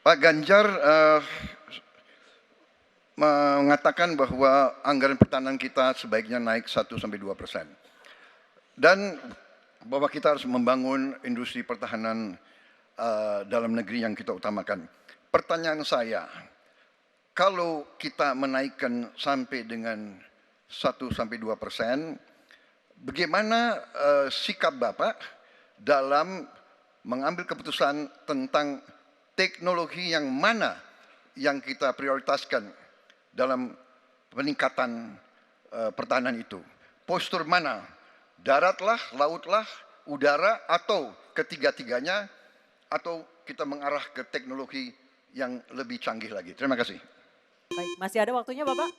Pak Ganjar mengatakan bahwa anggaran pertahanan kita sebaiknya naik 1-2%. Dan bahwa kita harus membangun industri pertahanan dalam negeri yang kita utamakan. Pertanyaan saya, kalau kita menaikkan sampai dengan 1-2%, bagaimana sikap Bapak dalam mengambil keputusan tentang teknologi yang mana yang kita prioritaskan dalam peningkatan pertahanan itu? Postur mana? Daratlah, lautlah, udara, atau ketiga-tiganya, atau kita mengarah ke teknologi yang lebih canggih lagi? Terima kasih. Baik, masih ada waktunya Bapak?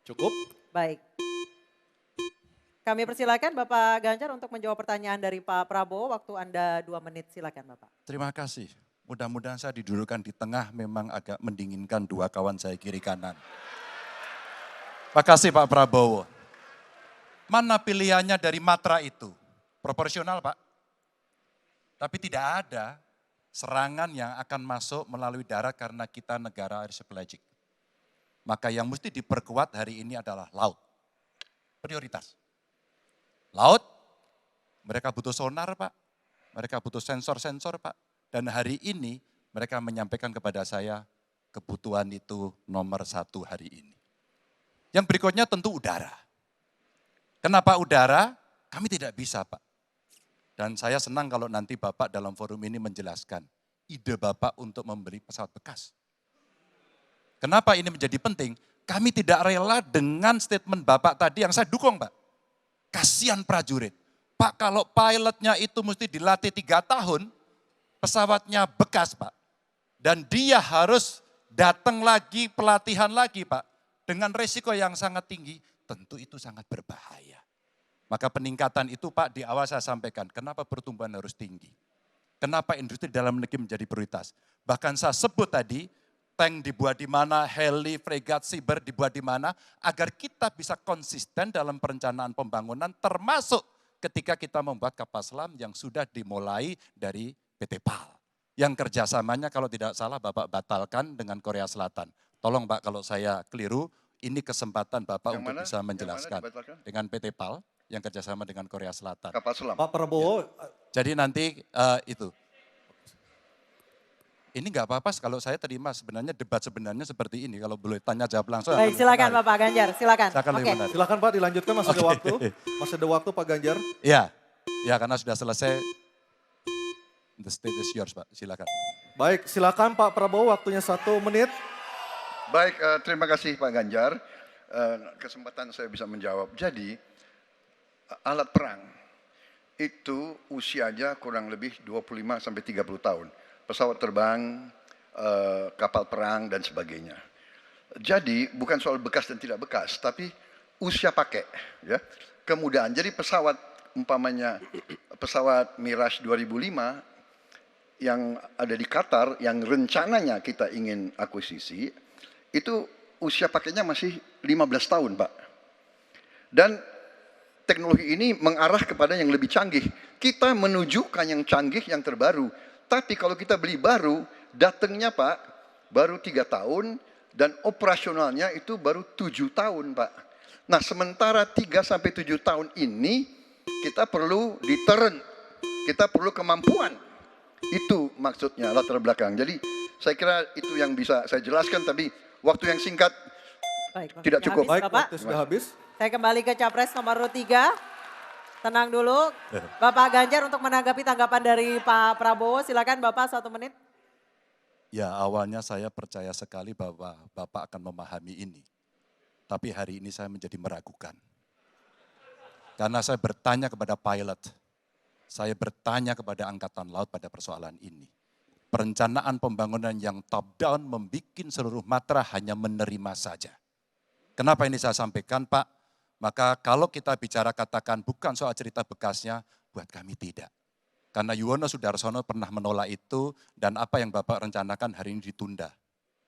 Cukup? Baik. Kami persilakan Bapak Ganjar untuk menjawab pertanyaan dari Pak Prabowo. Waktu Anda 2 menit, silakan Bapak. Terima kasih. Mudah-mudahan saya didudukkan di tengah memang agak mendinginkan dua kawan saya kiri kanan. Makasih Pak Prabowo. Mana pilihannya dari matra itu? Proporsional Pak. Tapi tidak ada serangan yang akan masuk melalui darat karena kita negara archipelagic. Maka yang mesti diperkuat hari ini adalah laut. Prioritas. Laut, mereka butuh sonar Pak. Mereka butuh sensor-sensor Pak. Dan hari ini mereka menyampaikan kepada saya kebutuhan itu nomor 1 hari ini. Yang berikutnya tentu udara. Kenapa udara? Kami tidak bisa Pak. Dan saya senang kalau nanti Bapak dalam forum ini menjelaskan ide Bapak untuk membeli pesawat bekas. Kenapa ini menjadi penting? Kami tidak rela dengan statement Bapak tadi yang saya dukung Pak. Kasihan prajurit. Pak kalau pilotnya itu mesti dilatih 3 tahun, pesawatnya bekas Pak. Dan dia harus datang lagi, pelatihan lagi Pak. Dengan resiko yang sangat tinggi, tentu itu sangat berbahaya. Maka peningkatan itu Pak di awal saya sampaikan, kenapa pertumbuhan harus tinggi? Kenapa industri dalam negeri menjadi prioritas? Bahkan saya sebut tadi, tank dibuat di mana, heli, fregat, cyber dibuat di mana, agar kita bisa konsisten dalam perencanaan pembangunan, termasuk ketika kita membuat kapal selam yang sudah dimulai dari PT PAL. Yang kerjasamanya kalau tidak salah Bapak batalkan dengan Korea Selatan. Tolong Pak kalau saya keliru, ini kesempatan Bapak Yang untuk mana? bisa menjelaskan. Yang mana dibatalkan? Dengan PT PAL yang kerjasama dengan Korea Selatan. Kapal selam. Pak Prabowo, Jadi nanti itu. Ini nggak apa-apa kalau saya terima sebenarnya debat sebenarnya seperti ini. Kalau boleh tanya jawab langsung. Baik, silakan menarik. Bapak Ganjar, silakan. Silakan Oke. lebih menarik. silakan Pak dilanjutkan, masih ada Oke. waktu. Masih ada waktu Pak Ganjar. Ya, ya karena sudah selesai. The stage is yours Pak, silakan. Baik, silakan Pak Prabowo, waktunya 1 menit. Baik, terima kasih Pak Ganjar. Kesempatan saya bisa menjawab. Jadi, alat perang itu usianya kurang lebih 25-30 tahun. Pesawat terbang, kapal perang, dan sebagainya. Jadi, bukan soal bekas dan tidak bekas, tapi usia pakai. Ya. Kemudahan, jadi pesawat, umpamanya pesawat Mirage 2005, yang ada di Qatar, yang rencananya kita ingin akuisisi, itu usia pakainya masih 15 tahun Pak. Dan teknologi ini mengarah kepada yang lebih canggih. Kita menunjukkan yang canggih, yang terbaru. Tapi kalau kita beli baru, datangnya Pak, baru 3 tahun, dan operasionalnya itu baru 7 tahun Pak. Nah sementara 3-7 tahun ini, kita perlu deterrent, kita perlu kemampuan. Itu maksudnya latar belakang. Jadi saya kira itu yang bisa saya jelaskan, tapi waktu yang singkat Baik, tidak waktunya cukup. habis, Baik, Bapak. waktu sudah habis. Saya kembali ke Capres nomor 3. Tenang dulu. Bapak Ganjar untuk menanggapi tanggapan dari Pak Prabowo, silakan Bapak 1 menit. Ya awalnya saya percaya sekali bahwa Bapak akan memahami ini. Tapi hari ini saya menjadi meragukan. Karena saya bertanya kepada pilot, saya bertanya kepada Angkatan Laut pada persoalan ini. Perencanaan pembangunan yang top down membuat seluruh matra hanya menerima saja. Kenapa ini saya sampaikan Pak? Maka kalau kita bicara katakan bukan soal cerita bekasnya, buat kami tidak. Karena Yuwono Sudarsono pernah menolak itu dan apa yang Bapak rencanakan hari ini ditunda.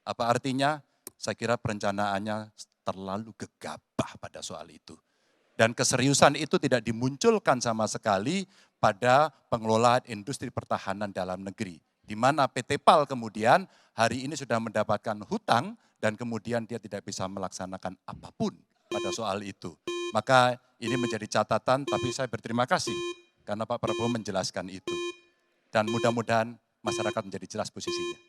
Apa artinya? Saya kira perencanaannya terlalu gegabah pada soal itu. Dan keseriusan itu tidak dimunculkan sama sekali pada pengelolaan industri pertahanan dalam negeri. Di mana PT PAL kemudian hari ini sudah mendapatkan hutang dan kemudian dia tidak bisa melaksanakan apapun pada soal itu. Maka ini menjadi catatan, tapi saya berterima kasih karena Pak Prabowo menjelaskan itu. Dan mudah-mudahan masyarakat menjadi jelas posisinya.